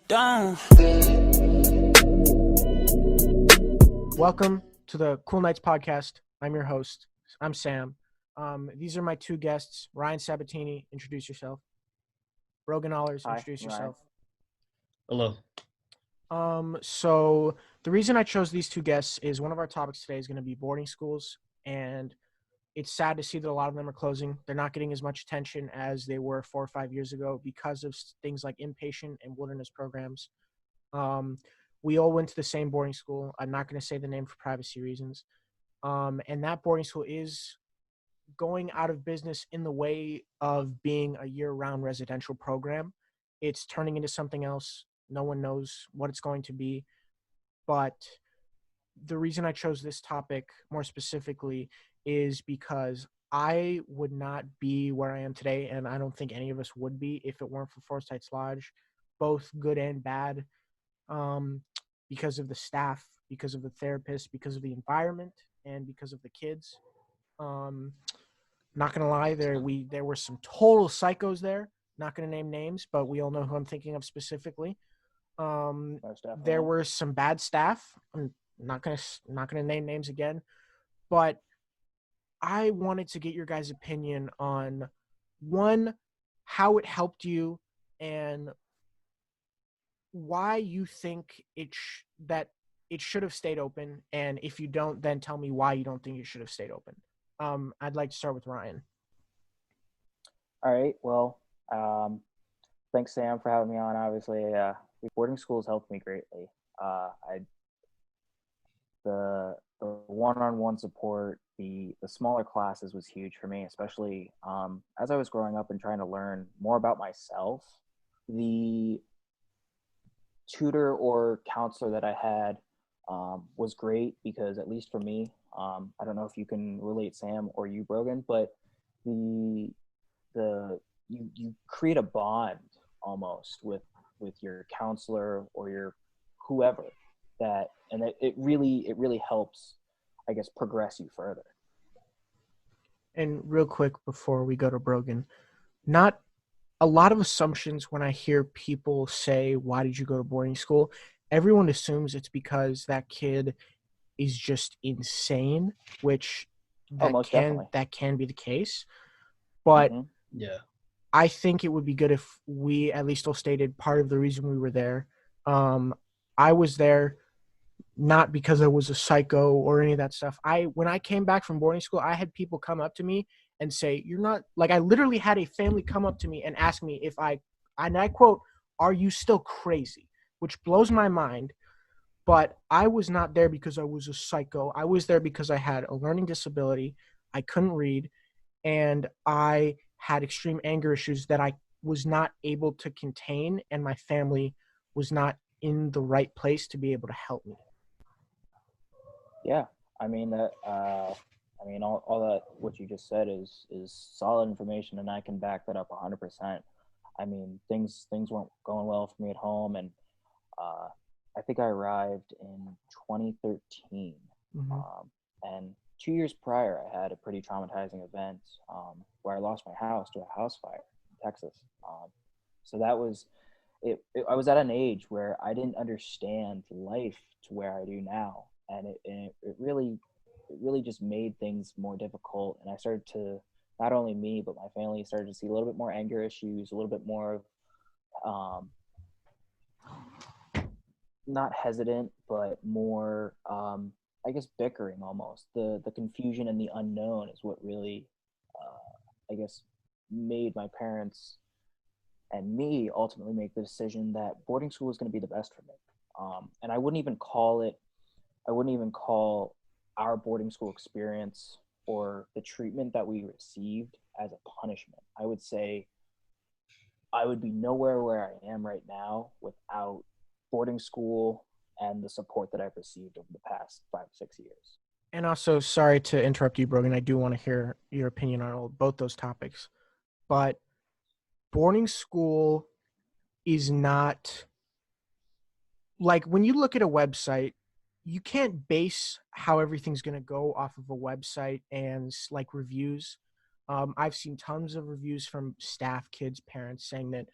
Down. Welcome to the Cool Nights podcast. I'm your host. I'm Sam. These are my two guests. Ryan Sabatini, introduce yourself. Brogan Allers, Hi, introduce I'm Ryan. yourself. Hello. So the reason I chose these two guests is one of our topics today is going to be boarding schools, and it's sad to see that a lot of them are closing. They're not getting as much attention as they were 4 or 5 years ago because of things like inpatient and wilderness programs. We all went to the same boarding school. I'm not going to say the name for privacy reasons. And that boarding school is going out of business in the way of being a year-round residential program. It's turning into something else. No one knows what it's going to be. But the reason I chose this topic more specifically is because I would not be where I am today, and I don't think any of us would be if it weren't for Forsyth's Lodge, both good and bad, because of the staff, because of the therapists, because of the environment, and because of the kids. Not gonna lie, there were some total psychos there. Not gonna name names, but we all know who I'm thinking of specifically. Most definitely. There were some bad staff. I'm not gonna name names again, but I wanted to get your guys' opinion on one, how it helped you, and why you think that it should have stayed open. And if you don't, then tell me why you don't think it should have stayed open. I'd like to start with Ryan. All right. Well, thanks, Sam, for having me on. Obviously, boarding schools helped me greatly. The one-on-one support, the smaller classes was huge for me, especially as I was growing up and trying to learn more about myself. The tutor or counselor that I had was great because, at least for me, I don't know if you can relate, Sam, or you, Brogan, but you create a bond almost with your counselor or your whoever it really helps, I guess, progress you further. And real quick before we go to Brogan, not a lot of assumptions when I hear people say, why did you go to boarding school? Everyone assumes it's because that kid is just insane, which Most definitely. that can be the case. But Yeah. I think it would be good if we at least all stated part of the reason we were there. I was there not because I was a psycho or any of that stuff. When I came back from boarding school, I had people come up to me and say, "You're not," like, I literally had a family come up to me and ask me if and I quote, "Are you still crazy?" Which blows my mind. But I was not there because I was a psycho. I was there because I had a learning disability. I couldn't read, and I had extreme anger issues that I was not able to contain, and my family was not in the right place to be able to help me. Yeah, I mean that. All that what you just said is solid information, and I can back that up 100%. I mean, things weren't going well for me at home, and I think I arrived in 2013, and 2 years prior, I had a pretty traumatizing event where I lost my house to a house fire in Texas. So that was it. I was at an age where I didn't understand life to where I do now, and it really just made things more difficult. And I started to, not only me but my family, started to see a little bit more anger issues, a little bit more of not hesitant, but more, I guess, bickering almost. The confusion and the unknown is what really, I guess, made my parents and me ultimately make the decision that boarding school is going to be the best for me. And I wouldn't even call our boarding school experience or the treatment that we received as a punishment. I would say I would be nowhere where I am right now without boarding school and the support that I've received over the past 5-6 years. And also, sorry to interrupt you, Brogan. I do want to hear your opinion on both those topics. But boarding school is not, like, when you look at a website, you can't base how everything's going to go off of a website and, like, reviews. I've seen tons of reviews from staff, kids, parents saying that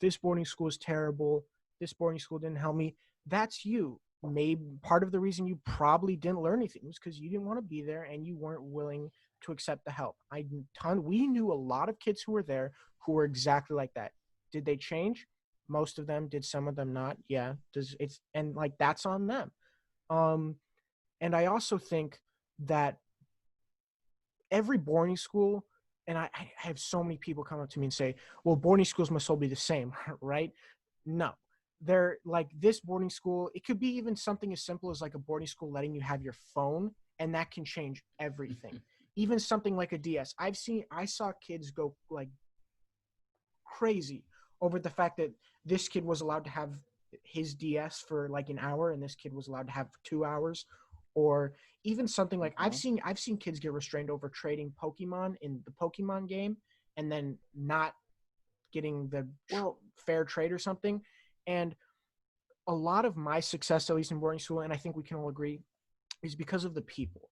this boarding school is terrible. this boarding school didn't help me. That's you. Maybe part of the reason you probably didn't learn anything was because you didn't want to be there and you weren't willing to accept the help. We knew a lot of kids who were there who were exactly like that. Did they change? Most of them did, some of them not. Yeah. And like that's on them. Um, and I also think that every boarding school, and I have so many people come up to me and say, well, boarding schools must all be the same, right? No. They're like this boarding school, it could be even something as simple as like a boarding school letting you have your phone, and that can change everything. Even something like a DS. I saw kids go like crazy over the fact that this kid was allowed to have his DS for like an hour and this kid was allowed to have for 2 hours, or even something like I've seen kids get restrained over trading Pokemon in the Pokemon game and then not getting the fair trade or something. And a lot of my success, at least in boarding school, and I think we can all agree, is because of the people.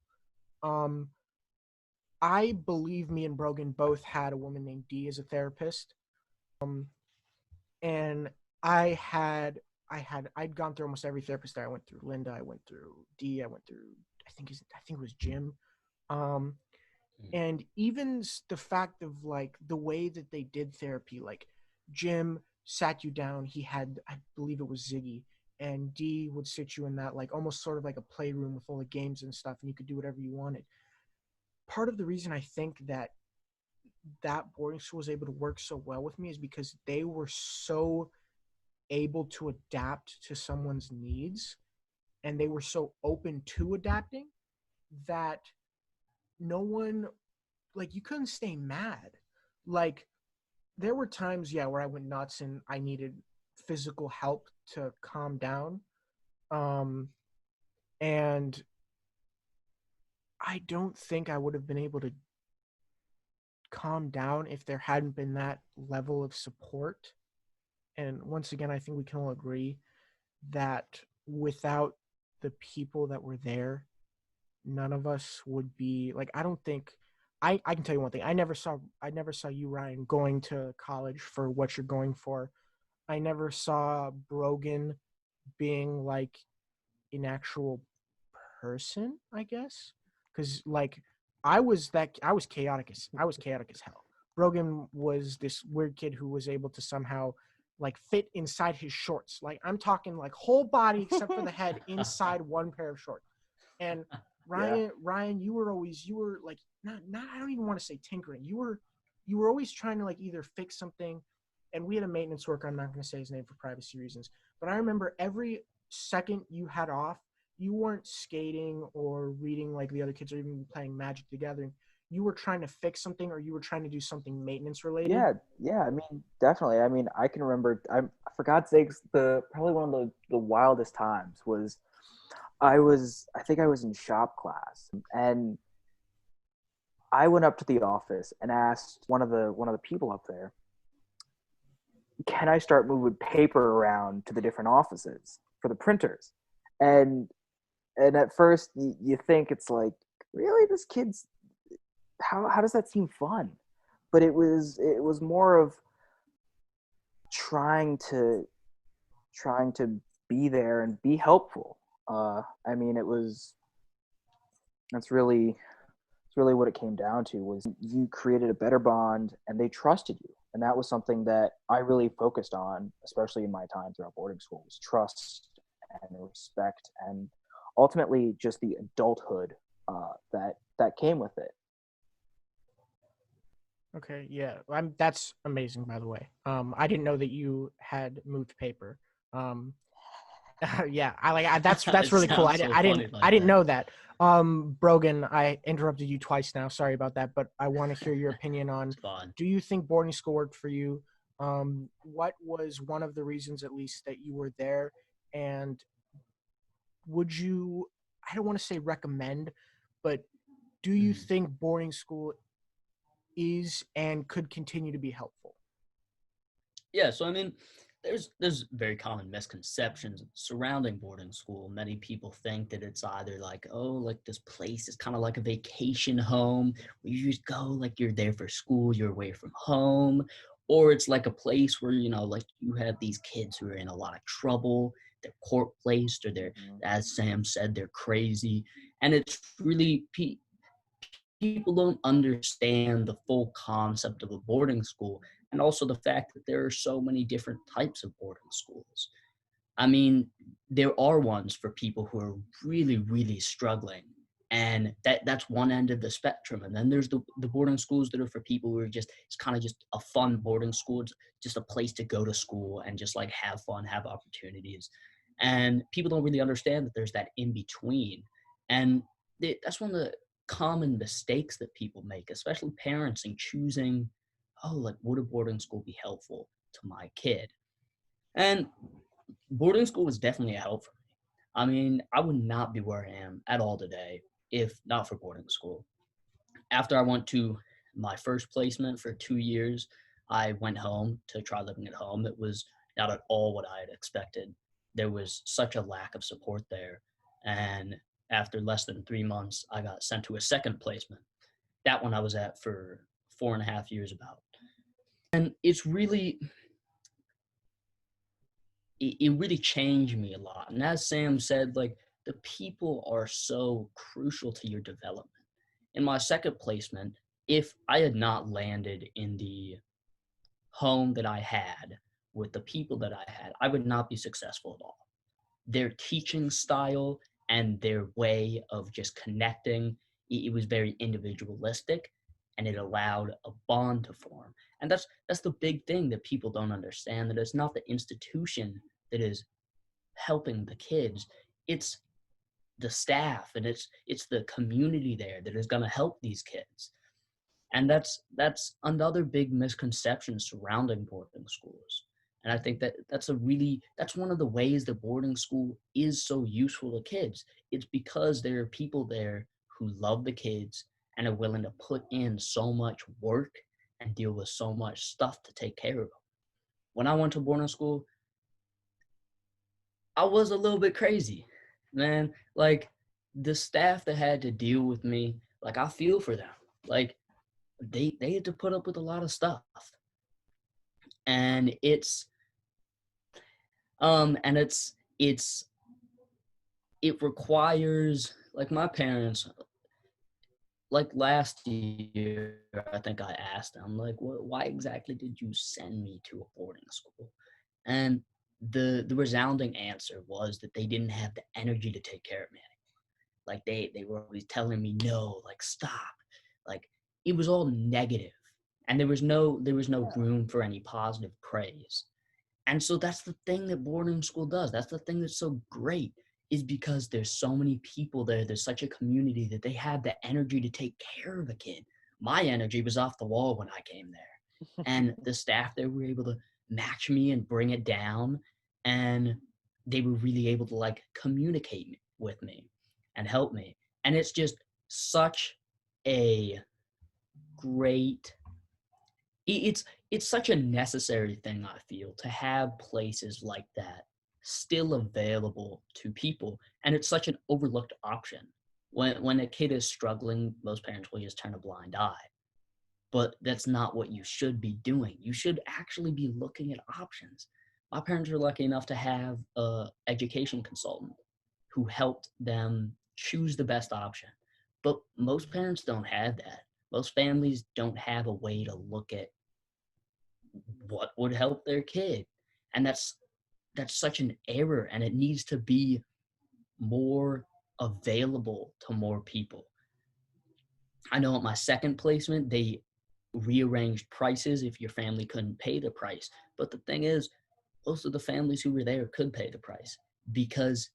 I believe me and Brogan both had a woman named Dee as a therapist. And I'd gone through almost every therapist there. I went through Linda, I went through Dee, I went through I think it was Jim. And even the fact of like the way that they did therapy, like Jim sat you down, he had, I believe it was Ziggy, and Dee would sit you in that like almost sort of like a playroom with all the games and stuff, and you could do whatever you wanted. Part of the reason I think that boarding school was able to work so well with me is because they were so able to adapt to someone's needs, and they were so open to adapting that no one, like, you couldn't stay mad. Like, there were times, yeah, where I went nuts and I needed physical help to calm down. And I don't think I would have been able to calm down if there hadn't been that level of support. And once again, I think we can all agree that without the people that were there, none of us would be like, I don't think I can tell you one thing. I never saw you, Ryan, going to college for what you're going for. I never saw Brogan being like an actual person, I guess. Cause like I was chaotic as hell. Brogan was this weird kid who was able to somehow like fit inside his shorts. Like I'm talking like whole body except for the head inside one pair of shorts. And Ryan, you were like not I don't even want to say tinkering. You were always trying to like either fix something, and we had a maintenance worker, I'm not going to say his name for privacy reasons, but I remember every second you had off, you weren't skating or reading like the other kids or even playing Magic the Gathering. You were trying to fix something or you were trying to do something maintenance related. Yeah. I mean, definitely. I mean, I can remember. For God's sakes, probably one of the wildest times was I think I was in shop class, and I went up to the office and asked one of the people up there, can I start moving paper around to the different offices for the printers? And at first you think it's like, really, this kid's, how does that seem fun? But it was more of trying to be there and be helpful. I mean, that's really what it came down to, was you created a better bond and they trusted you. And that was something that I really focused on, especially in my time throughout boarding school, was trust and respect, and ultimately just the adulthood that came with it. Okay, yeah, that's amazing. By the way, I didn't know that you had moved paper. Yeah, that's really cool. So I funny didn't like that. know that. Brogan, I interrupted you twice now. Sorry about that, but I want to hear your opinion on. It's fun. Do you think boarding school worked for you? What was one of the reasons, at least, that you were there? And would you? I don't want to say recommend, but do you think boarding school is and could continue to be helpful? Yeah, so I mean, there's very common misconceptions surrounding boarding school. Many people think that it's either like, oh, like this place is kind of like a vacation home where you just go, like you're there for school, you're away from home, or it's like a place where, you know, like you have these kids who are in a lot of trouble, they're court placed, or they're, Mhm. as Sam said, they're crazy. And it's really, people don't understand the full concept of a boarding school, and also the fact that there are so many different types of boarding schools. I mean, there are ones for people who are really, really struggling, and that's one end of the spectrum. And then there's the boarding schools that are for people who are just, it's kind of just a fun boarding school. It's just a place to go to school and just like have fun, have opportunities. And people don't really understand that there's that in between. And that's one of the common mistakes that people make, especially parents, in choosing, oh, like, would a boarding school be helpful to my kid? And boarding school was definitely a help for me. I mean, I would not be where I am at all today if not for boarding school. After I went to my first placement for 2 years, I went home to try living at home. It was not at all what I had expected. There was such a lack of support there. And after less than 3 months, I got sent to a second placement. That one I was at for 4.5 years about. And it's really, it really changed me a lot. And as Sam said, like, the people are so crucial to your development. In my second placement, if I had not landed in the home that I had with the people that I had, I would not be successful at all. Their teaching style and their way of just connecting, it was very individualistic, and it allowed a bond to form. And that's the big thing that people don't understand, that it's not the institution that is helping the kids, it's the staff, and it's the community there that is going to help these kids. And that's another big misconception surrounding boarding schools. And I think that that's one of the ways that boarding school is so useful to kids. It's because there are people there who love the kids and are willing to put in so much work and deal with so much stuff to take care of them. When I went to boarding school, I was a little bit crazy, man. Like, the staff that had to deal with me, like, I feel for them. Like, they had to put up with a lot of stuff, and it's it requires, like, my parents, like, last year, I think I asked them, like, why exactly did you send me to a boarding school? And the resounding answer was that they didn't have the energy to take care of me. Like, they were always telling me, no, like, stop. Like, it was all negative, and there was no Yeah. room for any positive praise. And so that's the thing that boarding school does. That's the thing that's so great, is because there's so many people there. There's such a community that they have the energy to take care of a kid. My energy was off the wall when I came there. And the staff there were able to match me and bring it down. And they were really able to, like, communicate with me and help me. And it's just such a great, it's it's such a necessary thing, I feel, to have places like that still available to people. And it's such an overlooked option. When a kid is struggling, most parents will just turn a blind eye, but that's not what you should be doing. You should actually be looking at options. My parents were lucky enough to have a education consultant who helped them choose the best option, but most parents don't have that. Most families don't have a way to look at what would help their kid. And that's such an error, and it needs to be more available to more people. I know at my second placement, they rearranged prices if your family couldn't pay the price. But the thing is, most of the families who were there could pay the price, because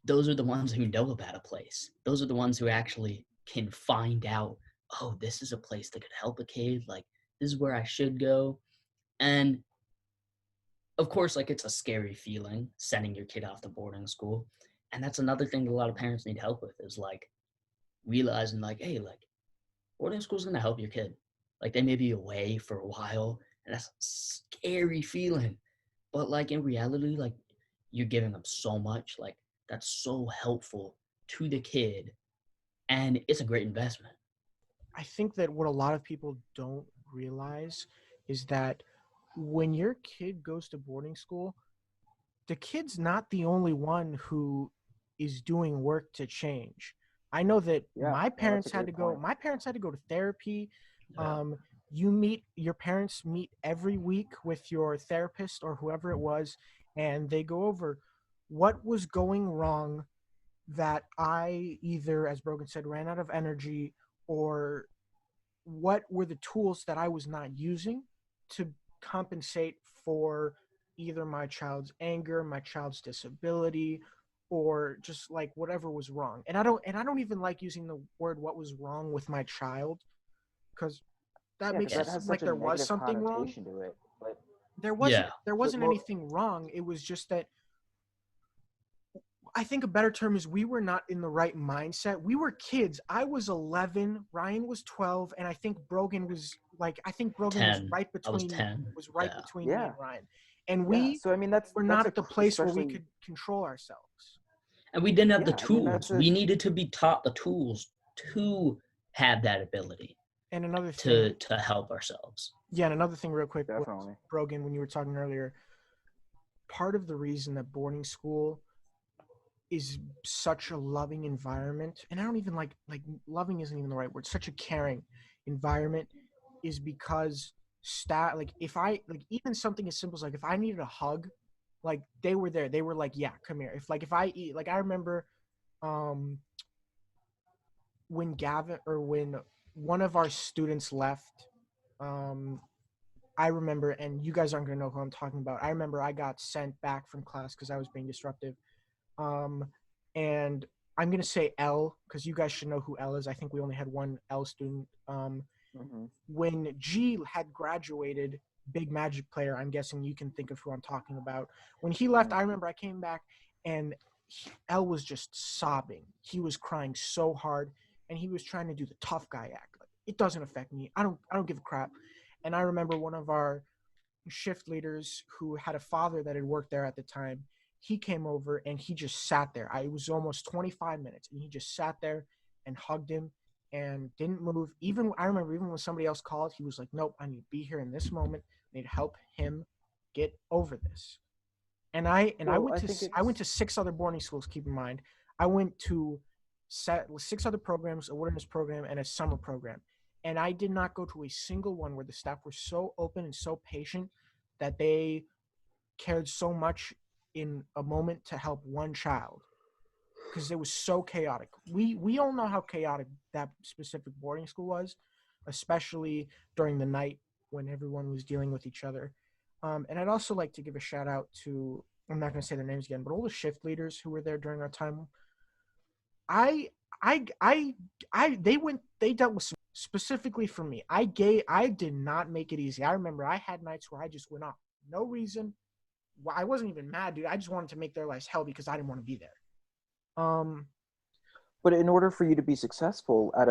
those are the ones who know about a place. Those are the ones who actually can find out, oh, this is a place that could help a kid. Like, this is where I should go. And of course, like, it's a scary feeling sending your kid off to boarding school. And that's another thing that a lot of parents need help with, is like realizing, like, hey, like, boarding school's gonna help your kid. Like, they may be away for a while, and that's a scary feeling. But like, in reality, like, you're giving them so much, like, that's so helpful to the kid, and it's a great investment. I think that what a lot of people don't realize is that when your kid goes to boarding school, the kid's not the only one who is doing work to change. I know that Yeah, no, that's a great point. my parents had to go to therapy. Yeah. Your parents meet every week with your therapist or whoever it was, and they go over what was going wrong, that I either, as Brogan said, ran out of energy, or what were the tools that I was not using to compensate for either my child's anger, my child's disability, or just like whatever was wrong. And I don't even like using the word what was wrong with my child, because that Yeah, because makes it that Yes. has seem such like a there was negative something wrong. connotation to it. But Yeah. There but wasn't anything wrong. It was just that I think a better term is we were not in the right mindset. We were kids. I was 11, Ryan was 12, and I think Brogan was was 10. right I was between 10. Yeah. me and yeah, Ryan. And yeah. we So I mean, were that's not a at the place where we especially could control ourselves. And we didn't have the yeah. I mean, that's tools. a We needed to be taught the tools to have that ability And another thing, to help ourselves. yeah, and another thing real quick was, definitely. Brogan, when you were talking earlier, part of the reason that boarding school is such a loving environment, and I don't even like loving isn't even the right word, such a caring environment, is because like if I like even something as simple as like if I needed a hug, like they were there. They were like, yeah, come here. If I eat, like I remember um when Gavin, or when one of our students left, um I remember, and you guys aren't gonna know who I'm talking about. I remember I got sent back from class because I was being disruptive. Um, and I'm gonna say L because you guys should know who L is. I think we only had one L student. Hmm. When G had graduated, big Magic player, I'm guessing you can think of who I'm talking about. When he left, Hmm. I remember I came back and L was just sobbing. He was crying so hard, and he was trying to do the tough guy act. Like, it doesn't affect me. I don't give a crap. And I remember one of our shift leaders who had a father that had worked there at the time. He came over and he just sat there. It was almost 25 minutes, and he just sat there and hugged him and didn't move. Even I remember, even when somebody else called, he was like, "Nope, I need to be here in this moment. I need to help him get over this." And I Well, went I to think I went it's to 6 other boarding schools. Keep in mind, I went to 6 other programs: a wilderness program and a summer program. And I did not go to a single one where the staff were so open and so patient that they cared so much in a moment to help one child, because it was so chaotic. We all know how chaotic that specific boarding school was, especially during the night when everyone was dealing with each other. And I'd also like to give a shout out to, I'm not going to say their names again, but all the shift leaders who were there during our time. I I I they dealt with some specifically for me. I did not make it easy. I remember I had nights where I just went off, no reason. Well, I wasn't even mad, dude. I just wanted to make their lives hell because I didn't want to be there. Um, but in order for you to be successful at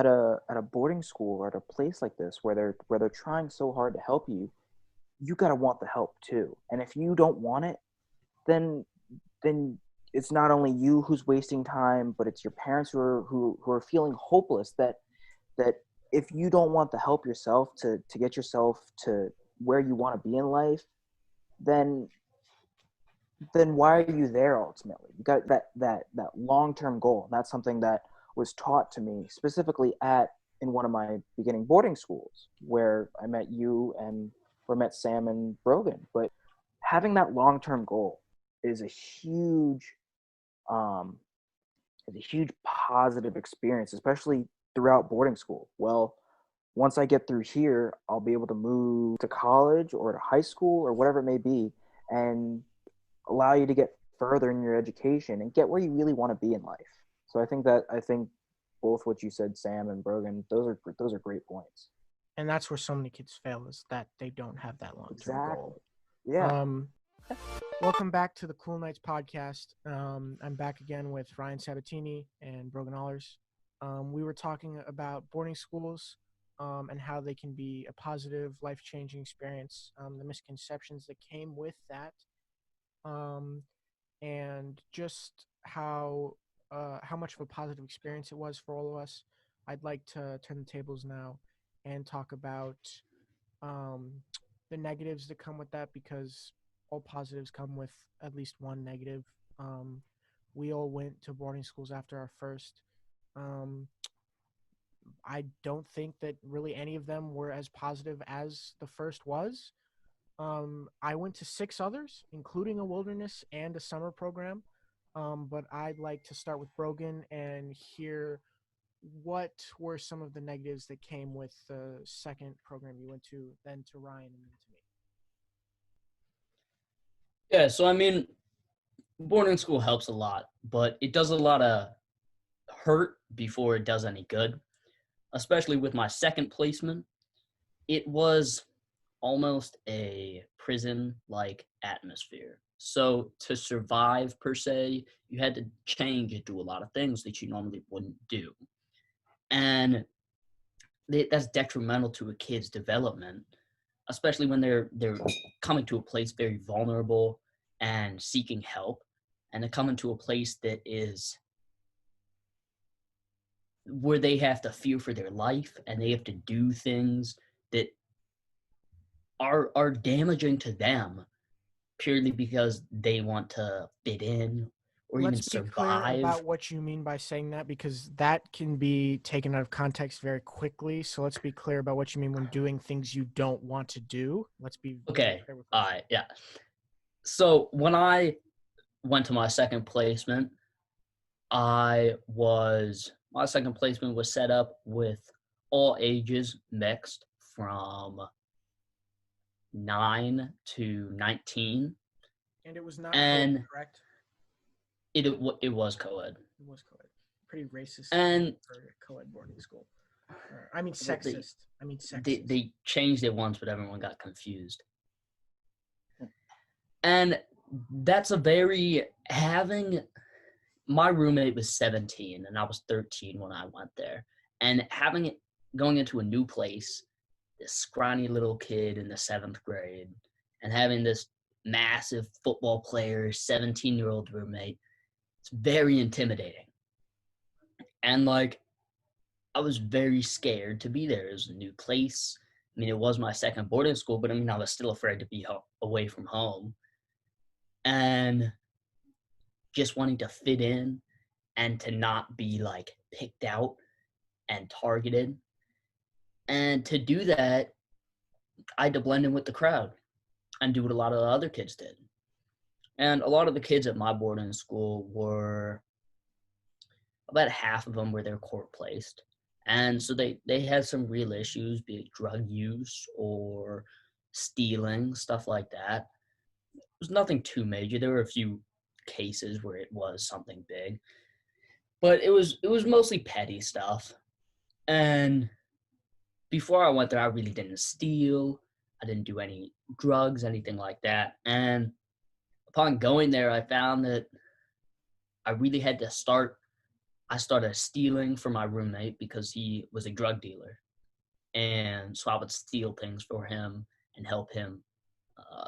a boarding school or at a place like this where they're trying so hard to help you, you got to want the help too. And if you don't want it, then then it's not only you who's wasting time, but it's your parents who are feeling hopeless that if you don't want the help yourself to get yourself to where you want to be in life, then why are you there ultimately? You got that long-term goal. That's something that was taught to me specifically at in one of my beginning boarding schools where I met you and where I met Sam and Brogan. But having that long-term goal is a huge um is a huge positive experience, especially throughout boarding school. Well, once I get through here, I'll be able to move to college or to high school or whatever it may be, and allow you to get further in your education and get where you really want to be in life. So I think both what you said, Sam and Brogan, those are great points. and that's where so many kids fail, is that they don't have that long-term Exactly. goal. Yeah. Um, Welcome back to the Cool Nights podcast. I'm back again with Ryan Sabatini and Brogan Allers. We were talking about boarding schools, and how they can be a positive, life-changing experience, the misconceptions that came with that, um, and just how much of a positive experience it was for all of us. I'd like to turn the tables now and talk about um, the negatives that come with that, because all positives come with at least one negative. Um, we all went to boarding schools after our first. Um, I don't think that really any of them were as positive as the first was. I went to 6 others, including a wilderness and a summer program. But I'd like to start with Brogan and hear what were some of the negatives that came with the second program you went to, then to Ryan, and then to me. Yeah, so I mean, boarding school helps a lot, but it does a lot of hurt before it does any good. Especially with my second placement, it was almost a prison like atmosphere. So to survive per se, you had to change and do a lot of things that you normally wouldn't do. And that's detrimental to a kid's development, especially when they're coming to a place very vulnerable and seeking help, and to come into a place that is where they have to fear for their life and they have to do things that are damaging to them purely because they want to fit in or even Let's be clear survive. about what you mean by saying that, because that can be taken out of context very quickly. So let's be clear about what you mean when doing things you don't want to do. Let's be Okay, clear with all what right, yeah. So when I went to my second placement, my second placement was set up with all ages mixed from 9 to 19, And it was not co-ed, and correct? it was co-ed. It was co-ed. Pretty racist And for a co-ed boarding school. I mean well, they, sexist. I mean they sexist. they changed it once, but everyone got confused. And that's a very having my roommate was 17 and I was 13 when I went there. And having it going into a new place, this scrawny little kid in the 7th grade, and having this massive football player, 17-year-old roommate, it's very intimidating. And like, I was very scared to be there. It was a new place. I mean, it was my second boarding school, but I mean, I was still afraid to be away from home. And just wanting to fit in and to not be like picked out and targeted. And to do that, I had to blend in with the crowd and do what a lot of the other kids did. And a lot of the kids at my boarding school were about half of them were their court placed. And so they had some real issues, be it drug use or stealing, stuff like that. It was nothing too major. There were a few cases where it was something big. But it was mostly petty stuff. And before I went there, I really didn't steal. I didn't do any drugs, anything like that. And upon going there, I found that I really had to start. I started stealing from my roommate because he was a drug dealer. And so I would steal things for him and help him.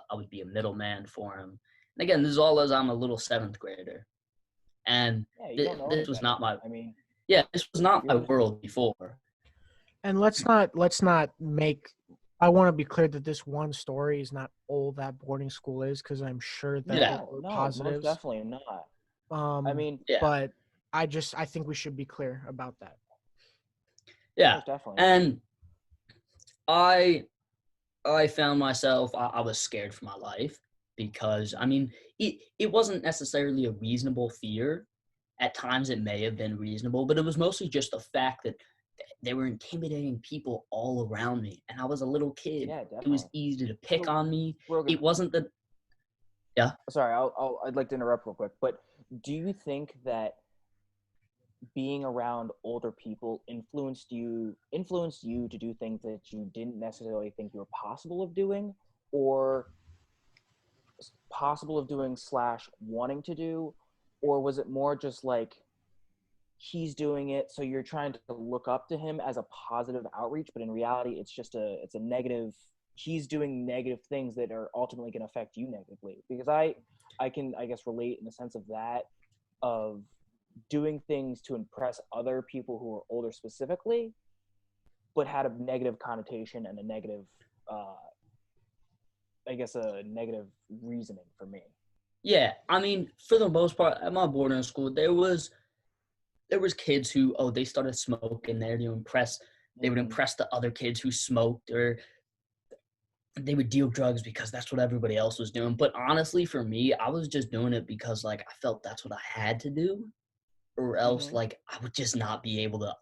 I would be a middleman for him. And again, this is all as I'm a little 7th grader. And Yeah, you don't know any this was better. not my, I mean, yeah, this was not my you're world before. And let's not make. I want to be clear that this one story is not all that boarding school is, because I'm sure that Yeah. there were no, most positives. definitely not. I mean, Yeah. But I think we should be clear about that. Yeah. most definitely. And I found myself I was scared for my life because I mean it wasn't necessarily a reasonable fear. At times it may have been reasonable, but it was mostly just the fact that they were intimidating people all around me, and I was a little kid. Yeah, It was definitely. easy to pick So, on me. Rogan, It wasn't the yeah. sorry, I'd like to interrupt real quick, but do you think that being around older people influenced you to do things that you didn't necessarily think you were possible of doing, or possible of doing slash wanting to do, or was it more just like he's doing it so you're trying to look up to him as a positive outreach, but in reality it's a negative, he's doing negative things that are ultimately going to affect you negatively? Because I can, I guess, relate in the sense of that, of doing things to impress other people who are older specifically, but had a negative connotation and a negative, I guess, a negative reasoning for me. Yeah, I mean, for the most part, at my boarding school, there was kids who, oh, they started smoking there to impress. They would Mhm. impress the other kids who smoked, or they would deal drugs because that's what everybody else was doing. But honestly, for me, I was just doing it because like I felt that's what I had to do, or else Mhm. like I would just not be able to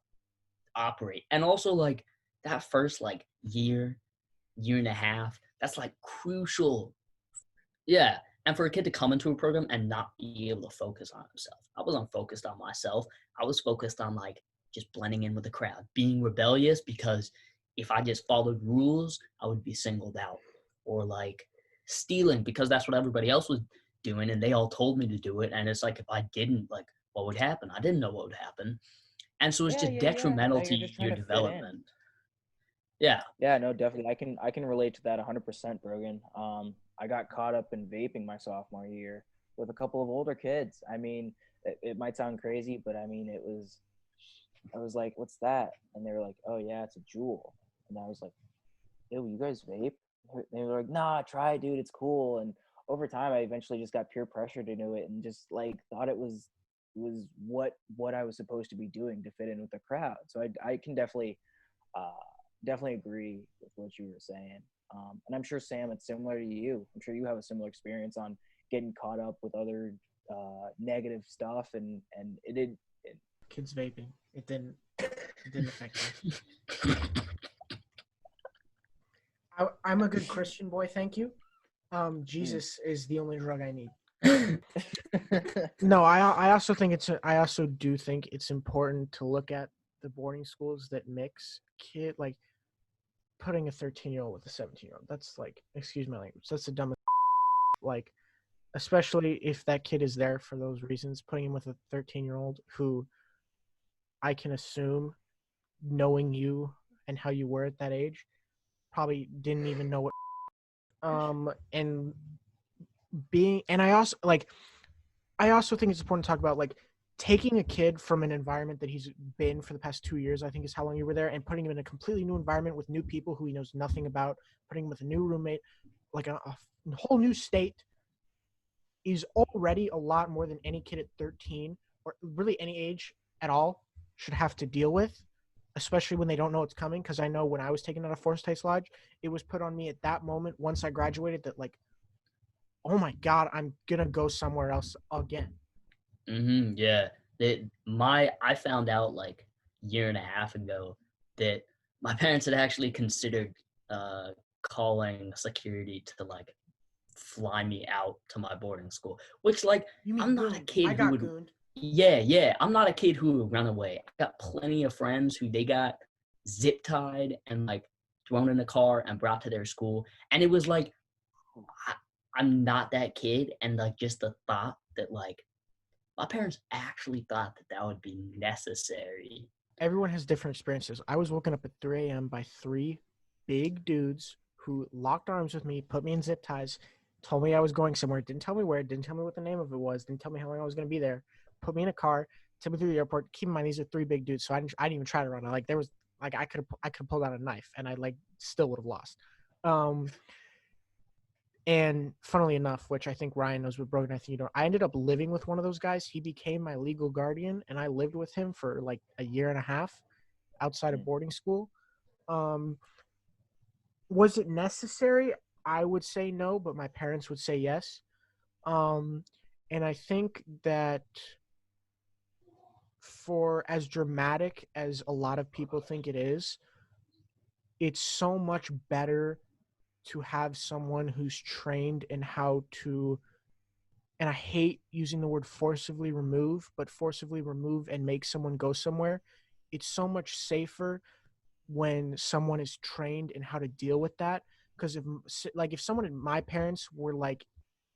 operate. And also like that first like year and a half, that's like crucial. Yeah. And for a kid to come into a program and not be able to focus on himself. I wasn't focused on myself. I was focused on like just blending in with the crowd, being rebellious, because if I just followed rules, I would be singled out. Or like stealing because that's what everybody else was doing and they all told me to do it. And it's like if I didn't, like what would happen? I didn't know what would happen. And so it's Yeah, just yeah, yeah. No, detrimental to you're just trying your to fit in. development. Yeah. Yeah, no, definitely. I can relate to that 100%, Brogan. I got caught up in vaping my sophomore year with a couple of older kids. I mean, it might sound crazy, but I mean, I was like, "What's that?" And they were like, "Oh yeah, it's a Juul." And I was like, "Ew, you guys vape?" They were like, "Nah, try it, dude. It's cool." And over time, I eventually just got peer pressure to do it, and just like thought it was what I was supposed to be doing to fit in with the crowd. So I can uh, definitely agree with what you were saying. And I'm sure, Sam, it's similar to you. I'm sure you have a similar experience on getting caught up with other negative stuff, and it did. Kids vaping. It didn't affect me. I'm a good Christian boy, thank you. Jesus is the only drug I need. No, I also think I also do think it's important to look at the boarding schools that mix like putting a 13-year-old with a 17-year-old. That's like, excuse my language. That's the dumbest. Like, especially if that kid is there for those reasons, putting him with a 13-year-old who I can assume, knowing you and how you were at that age, probably didn't even know what and being and I also think it's important to talk about like taking a kid from an environment that he's been for the past 2 years, I think is how long you were there, and putting him in a completely new environment with new people who he knows nothing about, putting him with a new roommate, like a whole new state, is already a lot more than any kid at 13 or really any age at all should have to deal with, especially when they don't know it's coming. Because I know when I was taken out of Forest Heights Lodge, it was put on me at that moment once I graduated that like, oh my God, I'm going to go somewhere else again. Yeah. I found out like year and a half ago that my parents had actually considered uh calling security to like fly me out to my boarding school. Which like You mean I'm not a gooned? kid I who got would gooned. yeah, I'm not a kid who would run away. I got plenty of friends who they got zip tied and like thrown in a car and brought to their school. And it was like I, I'm not that kid, and like just the thought that like my parents actually thought that that would be necessary. Everyone has different experiences. I was woken up at 3 a.m. by three big dudes who locked arms with me, put me in zip ties, told me I was going somewhere, didn't tell me where, didn't tell me what the name of it was, didn't tell me how long I was going to be there, put me in a car, took me through the airport. Keep in mind, these are three big dudes, so I didn't even try to run. Like there was like I could have pulled out a knife and I like still would have lost. Um, and funnily enough, which I think Ryan knows what Brogan, I think you don't, I ended up living with one of those guys. He became my legal guardian, and I lived with him for like a year and a half outside of boarding school. Um, was it necessary? I would say no, but my parents would say yes. Um, and I think that for as dramatic as a lot of people think it is, it's so much better to have someone who's trained in how to, and I hate using the word forcibly remove, but forcibly remove and make someone go somewhere. It's so much safer when someone is trained in how to deal with that. Because if someone in my parents were like,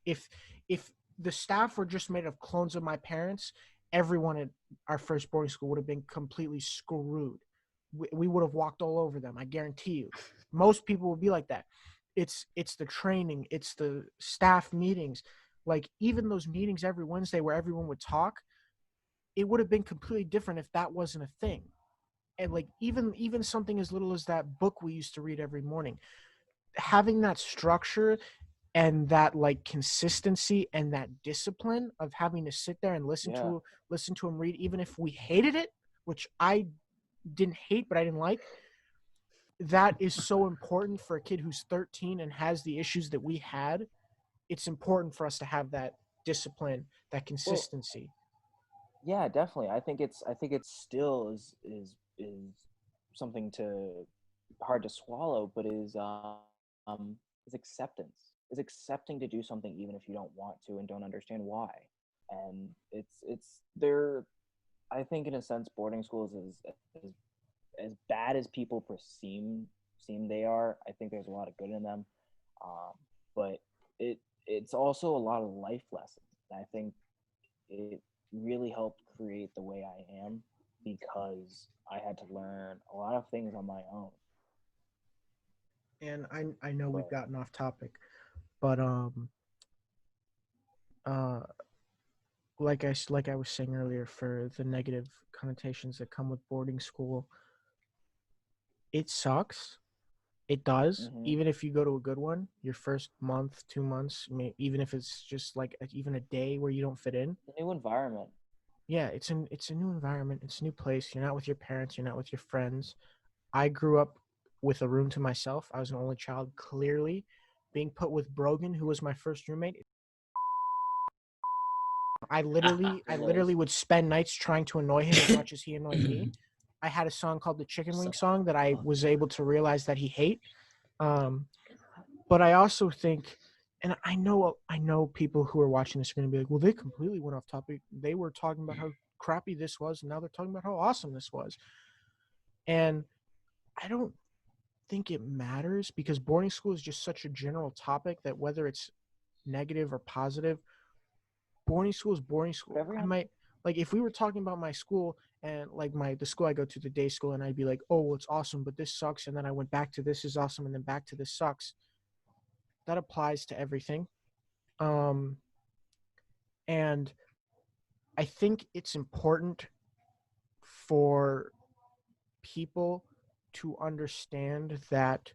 if if the staff were just made of clones of my parents, everyone at our first boarding school would have been completely screwed. We would have walked all over them. I guarantee you. Most people would be like that. It's the training, it's the staff meetings, like even those meetings every Wednesday where everyone would talk. It would have been completely different if that wasn't a thing. and like even something as little as that book we used to read every morning, having that structure and that like consistency and that discipline of having to sit there and Yeah. listen to him read, even if we hated it, which I didn't hate but I didn't like. That is so important for a kid who's 13 and has the issues that we had. It's important for us to have that discipline, that Well, consistency. yeah, definitely. I think it's still is something to hard to swallow, but is acceptance. Is accepting to do something even if you don't want to and don't understand why. And it's there. I think in a sense, boarding schools is as bad as people seem they are. I think there's a lot of good in them, um, but it's also a lot of life lessons. And I think it really helped create the way I am because I had to learn a lot of things on my own. And I know we've But gotten off topic, but uh like I was saying earlier, for the negative connotations that come with boarding school, it sucks. It does. hmm Even if you go to a good one, your first month, 2 months, even if it's just like even a day where you don't fit in, the new environment. yeah, it's a new environment, it's a new place. You're not with your parents, you're not with your friends. I grew up with a room to myself. I was an only child, clearly. Being put with Brogan, who was my first roommate, I It was. literally would spend nights trying to annoy him as much as he annoyed me. I had a song called the Chicken Wing So song that I was fucking able to realize that he hate. Um, but I also think, and I know people who are watching this are going to be like, well, they completely went off topic. They were talking about how crappy this was, and now they're talking about how awesome this was. And I don't think it matters, because boarding school is just such a general topic that whether it's negative or positive, boarding school is boarding school. Whatever I you might, like, if we were talking about my school and like the school I go to, the day school, and I'd be like, oh, well, it's awesome, but this sucks, and then I went back to this is awesome, and then back to this sucks. That applies to everything. Um, and I think it's important for people to understand that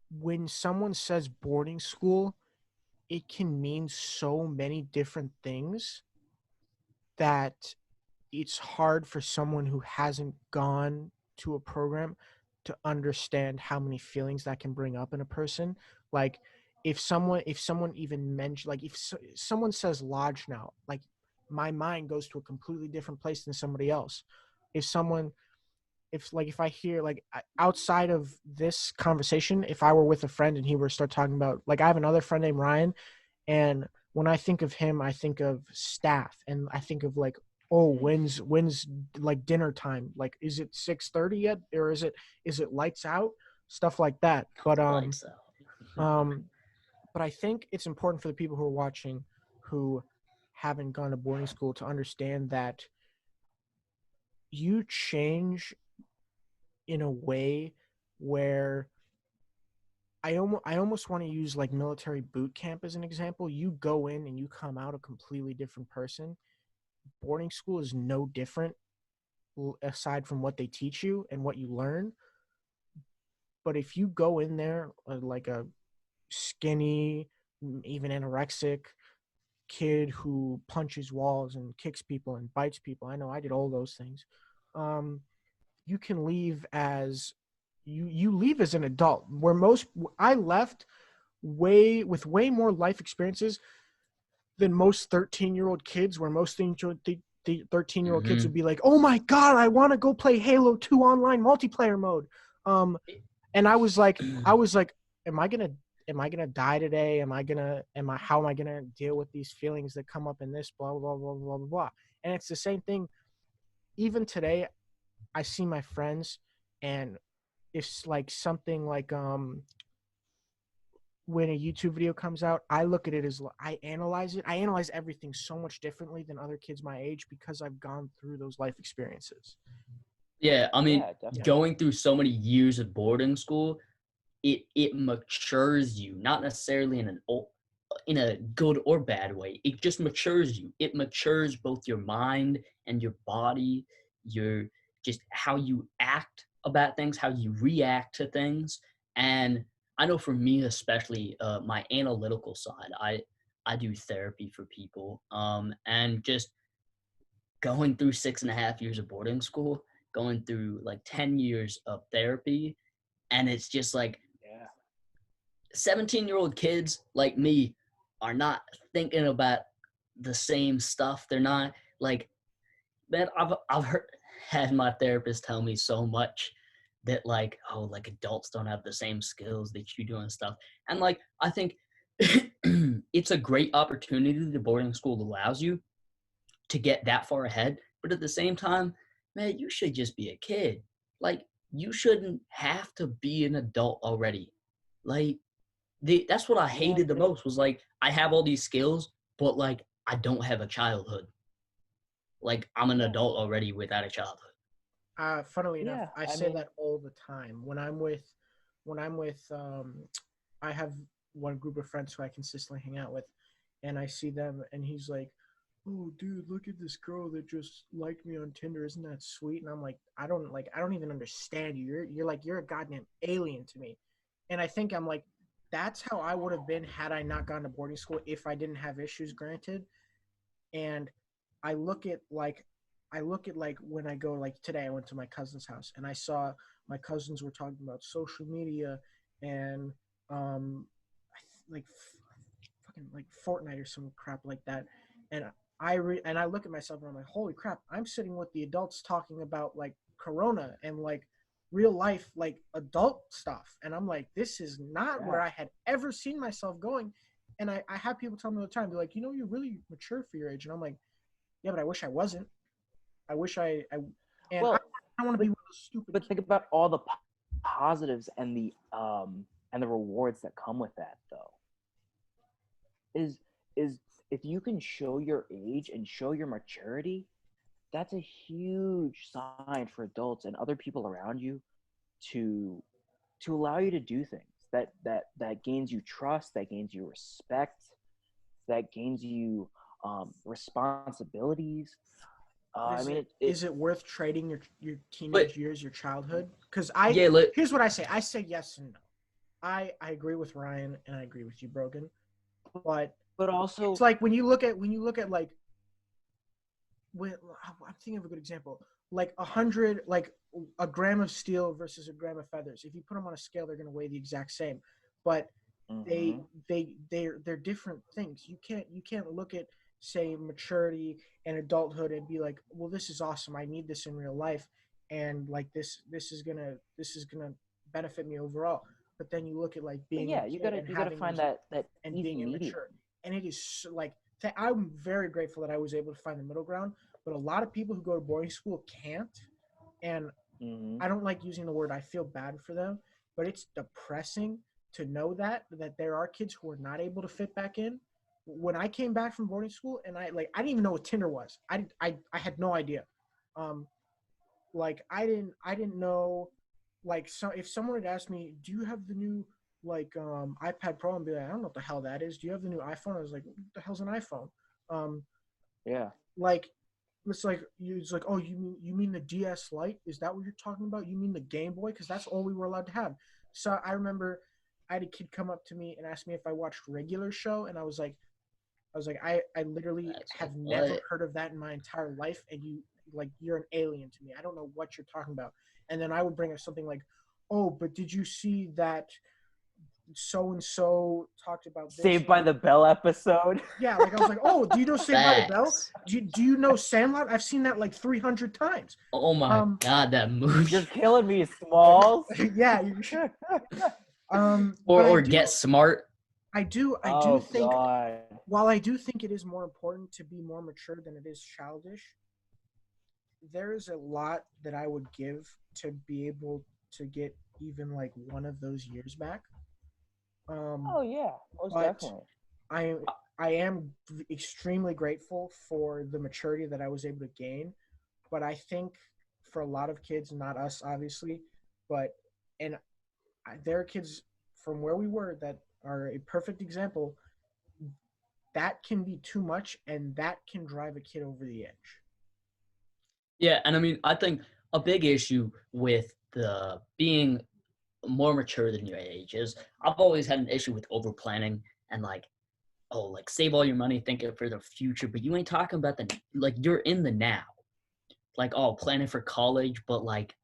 when someone says boarding school, it can mean so many different things that it's hard for someone who hasn't gone to a program to understand how many feelings that can bring up in a person. Like, if someone even mentioned, like, someone says lodge now, like, my mind goes to a completely different place than somebody else. If someone if I hear, like, outside of this conversation, if I were with a friend and he were to start talking about, like, I have another friend named Ryan, and when I think of him, I think of staff, and I think of, like, oh, when's like dinner time? Like, is it 6:30 yet, or is it lights out? Stuff like that. lights out. Um, but I think it's important for the people who are watching who haven't gone to boarding school to understand that you change in a way where I almost want to use like military boot camp as an example. You go in and you come out a completely different person. Boarding school is no different, aside from what they teach you and what you learn. But if you go in there like a skinny, even anorexic kid who punches walls and kicks people and bites people, I know I did all those things. Um, you can leave as you leave as an adult. Where most I left way more life experiences than most 13-year-old kids, where most the 13-year-old kids would be like, oh my god, I want to go play Halo 2 online multiplayer mode. And I was like, am I gonna die today? How am I gonna deal with these feelings that come up in this, blah blah blah blah blah blah. And it's the same thing even today. I see my friends, and it's like something like when a YouTube video comes out, I look at it as, I analyze it. I analyze everything so much differently than other kids my age because I've gone through those life experiences. Yeah, I mean, Yeah, definitely. going through so many years of boarding school, it matures you, not necessarily in a good or bad way. It just matures you. It matures both your mind and your body, your just how you act about things, how you react to things. And I know for me, especially my analytical side, I do therapy for people, and just going through 6.5 years of boarding school, going through like 10 years of therapy, and it's just like Yeah. 17-year-old kids like me are not thinking about the same stuff. They're not like, man, I've heard had my therapist tell me so much that like, oh, like adults don't have the same skills that you do and stuff. And like I think it's a great opportunity the boarding school allows you to get that far ahead. But at the same time, man, you should just be a kid. Like you shouldn't have to be an adult already. Like that's what I Yeah, hated the most was like I have all these skills, but like I don't have a childhood. Like I'm an yeah, adult already without a childhood. Funnily enough, yeah. I I say mean, that all the time when I'm with I have one group of friends who I consistently hang out with, and I see them, and he's like, "Oh, dude, look at this girl that just liked me on Tinder. Isn't that sweet?" And I'm like, I don't even understand you. You're like you're a goddamn alien to me, and I think I'm like, that's how I would have been had I not gone to boarding school if I didn't have issues. Granted, and I look at like when I go like today I went to my cousin's house and I saw my cousins were talking about social media and um like fucking like Fortnite or some crap like that and and I look at myself and I'm like holy crap I'm sitting with the adults talking about like corona and like real life like adult stuff and I'm like this is not yeah, where I had ever seen myself going and I have people tell me all the time they're like you know you're really mature for your age and I'm like yeah, but I wish I wasn't. I wish and well, I want to be but one of those stupid but think kids. about all the positives and the rewards that come with that, though. Is if you can show your age and show your maturity, that's a huge sign for adults and other people around you to allow you to do things that gains you trust, that gains you respect, that gains you responsibilities. But I mean, is it worth trading your But teenage years, your childhood? Because yeah, look, here's what I say. I say yes and no. I agree with Ryan and I agree with you, Brogan. But but it's also, like when you look at like when I'm thinking of a good example, like 100 like a gram of steel versus a gram of feathers. If you put them on a scale, they're going to weigh the exact same. But they mm-hmm, they're different things. You can't look at say maturity and adulthood and be like, well, this is awesome. I need this in real life, and like this is gonna benefit me overall. But then you look at like but being a yeah, kid and you gotta having find those that and easy being medium. immature, and it is so, like I'm very grateful that I was able to find the middle ground. But a lot of people who go to boarding school can't, and Mm-hmm. I don't like using the word I feel bad for them, but it's depressing to know that there are kids who are not able to fit back in. When I came back from boarding school and I didn't even know what Tinder was. I had no idea. Um like I didn't know like so if someone had asked me, "Do you have the new like iPad Pro?" and be like, "I don't know what the hell that is. Do you have the new iPhone?" I was like, "What the hell's an iPhone?" Um Yeah. like it's like oh you mean the DS Lite? Is that what you're talking about? You mean the Game Boy? Because that's all we were allowed to have. So I remember I had a kid come up to me and ask me if I watched Regular Show, and I was like I literally that's like have never what? heard of that in my entire life, and you're an alien to me. I don't know what you're talking about. And then I would bring up something like, oh, but did you see that so and so talked about this? Saved by the Bell episode. Yeah, like I was like, oh, do you know Saved by the Bell? Facts. Do you know Sandlot? I've seen that like 300 times. Oh my Um, god, that movie. You're killing me, Smalls. yeah, but Or Get Smart. I do Oh think God. while I do think it is more important to be more mature than it is childish, there is a lot that I would give to be able to get even like one of those years back. Um, Oh yeah, most but definitely. I I am extremely grateful for the maturity that I was able to gain. But I think for a lot of kids, not us obviously, but and there are kids from where we were that are a perfect example. That can be too much, and that can drive a kid over the edge. Yeah, and I mean, I think a big issue with the being more mature than your age is I've always had an issue with over planning and like, oh, like save all your money, think it for the future, but you ain't talking about the like you're in the now. Like, oh, planning for college, but like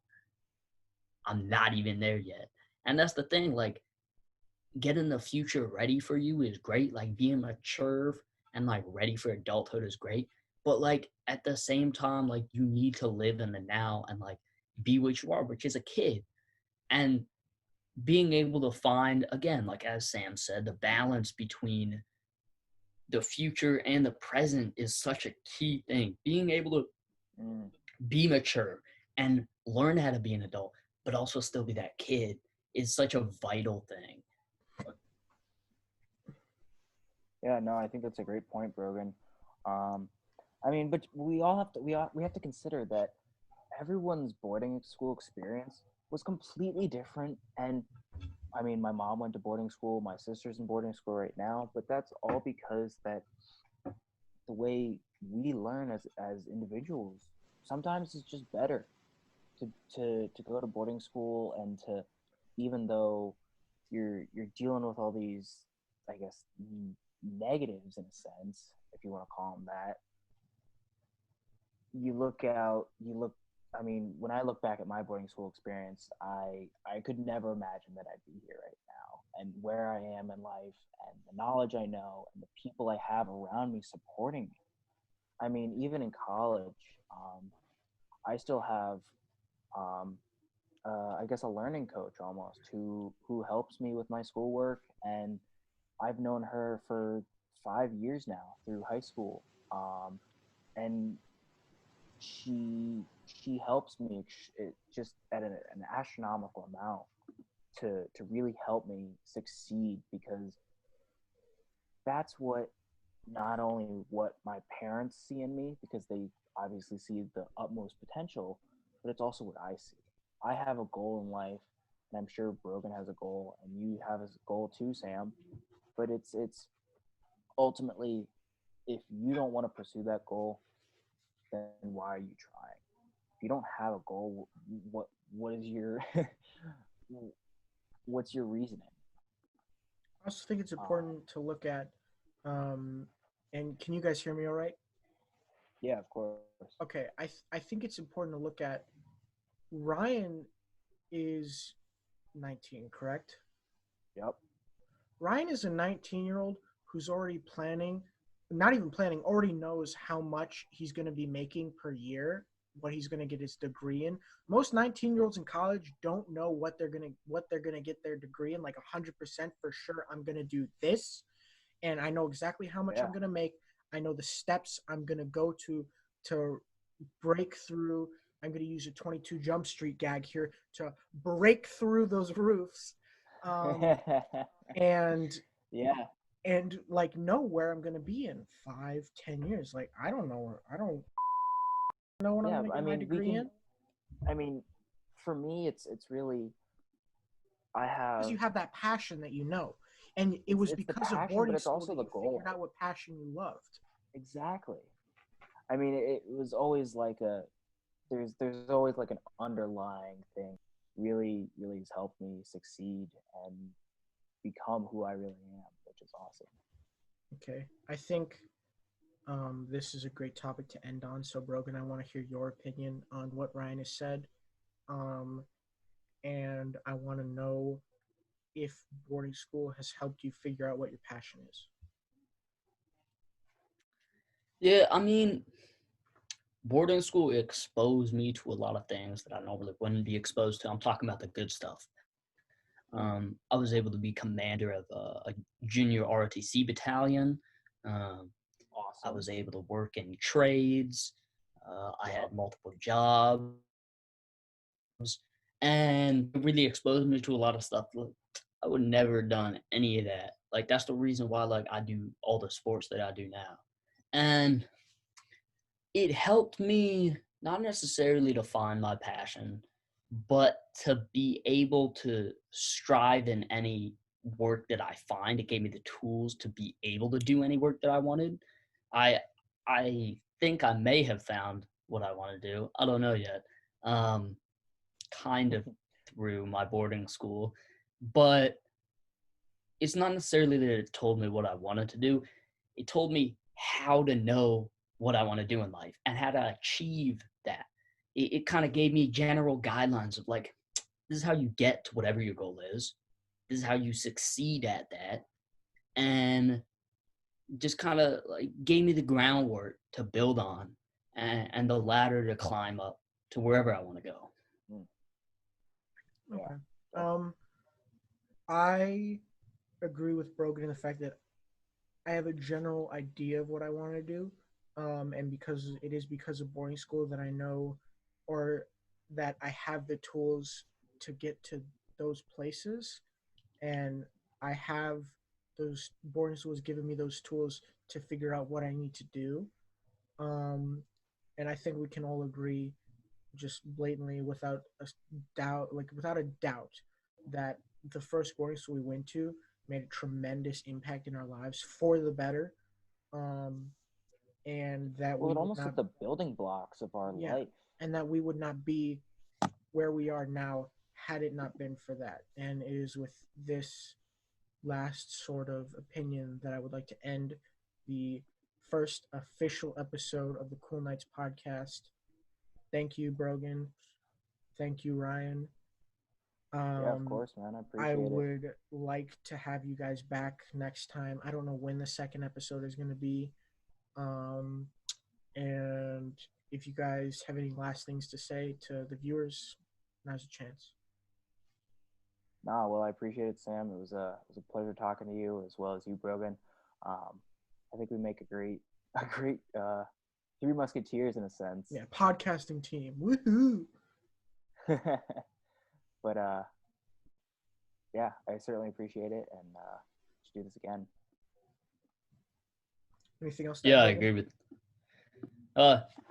I'm not even there yet. And that's the thing, like getting the future ready for you is great. Like being mature and like ready for adulthood is great. But like at the same time, like you need to live in the now and like be what you are, which is a kid. And being able to find, again, like as Sam said, the balance between the future and the present is such a key thing. Being able to Mm. be mature and learn how to be an adult, but also still be that kid is such a vital thing. Yeah, no, I think that's a great point, Brogan. Um, I mean, but we have to consider that everyone's boarding school experience was completely different. And I mean, my mom went to boarding school, my sister's in boarding school right now, but that's all because that the way we learn as individuals sometimes it's just better to go to boarding school and to even though you're dealing with all these I guess negatives in a sense if you want to call them that you look I mean when I look back at my boarding school experience I could never imagine that I'd be here right now and where I am in life and the knowledge I know and the people I have around me supporting me. I mean even in college I still have um, I guess a learning coach almost who helps me with my schoolwork, and I've known her for 5 years now through high school, and she helps me just at an astronomical amount to really help me succeed because that's what not only what my parents see in me because they obviously see the utmost potential, but it's also what I see. I have a goal in life, and I'm sure Brogan has a goal, and you have a goal too, Sam. But it's ultimately, if you don't want to pursue that goal, then why are you trying? If you don't have a goal, what is your what's your reasoning? I also think it's Um, important to look at, um, and can you guys hear me all right? yeah, of course. Okay, I think it's important to look at Ryan is 19, correct? Yep. Ryan is a 19-year-old who's already planning, not even planning, already knows how much he's going to be making per year, what he's going to get his degree in. Most 19-year-olds in college don't know what they're going to get their degree in like 100% for sure. I'm going to do this and I know exactly how much Yeah. I'm going to make. I know the steps I'm going to go to break through. I'm going to use a 22 Jump Street gag here to break through those roofs. Um, and yeah. like know where I'm gonna be in 5, 10 years. Like I don't know when I'm Yeah. gonna I get my mean, we degree can. in I mean, for me, it's really I because have you have that passion that you know, and it was it's the because of passion, but boarding it's school also that the you figured goal. out what passion you loved. Exactly. I mean, it was always like a there's always like an underlying thing. Really has helped me succeed and become who I really am, which is awesome. Okay, I think this is a great topic to end on. So Brogan, I want to hear your opinion on what Ryan has said, um, and I want to know if boarding school has helped you figure out what your passion is. Yeah, I mean, boarding school exposed me to a lot of things that I normally wouldn't be exposed to. I'm talking about the good stuff. I was able to be commander of a junior ROTC battalion. Um, I Awesome. was able to work in trades. I Yep. had multiple jobs, and it really exposed me to a lot of stuff. Look, I would never done any of that. Like that's the reason why like I do all the sports that I do now, and it helped me not necessarily to find my passion, but to be able to strive in any work that I find. It gave me the tools to be able to do any work that I wanted. I I think I may have found what I want to do. I don't know yet, kind of through my boarding school, but it's not necessarily that it told me what I wanted to do. It told me how to know what I want to do in life and how to achieve that. It kind of gave me general guidelines of like, this is how you get to whatever your goal is. This is how you succeed at that. And just kind of like gave me the groundwork to build on and the ladder to climb up to wherever I want to go. Okay. I agree with Brogan in the fact that I have a general idea of what I want to do. And because of boarding school that I know, or that I have the tools to get to those places, and I have those boarding schools giving me those tools to figure out what I need to do. And I think we can all agree, just blatantly, without a doubt, that the first boarding school we went to made a tremendous impact in our lives for the better. And that Well, we it would almost not, hit the building blocks of our yeah, life. and that we would not be where we are now had it not been for that. And it is with this last sort of opinion that I would like to end the first official episode of the Cool Nights podcast. Thank you, Brogan. Thank you, Ryan. Yeah, of course, man. I I appreciate it. would like to have you guys back next time. I don't know when the second episode is going to be. And if you guys have any last things to say to the viewers, now's a chance. Nah, well, I appreciate it, Sam. It was a pleasure talking to you as well as you, Brogan. I think we make a great Three Musketeers in a sense. Yeah, podcasting team. Woohoo! But yeah, I certainly appreciate it, and should do this again. Anything else? to Yeah, add, I Brogan? agree with.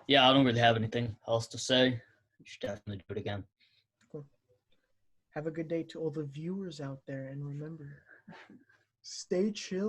Yeah, I don't really have anything else to say. You should definitely do it again. Cool. Have a good day to all the viewers out there, and remember, stay chill.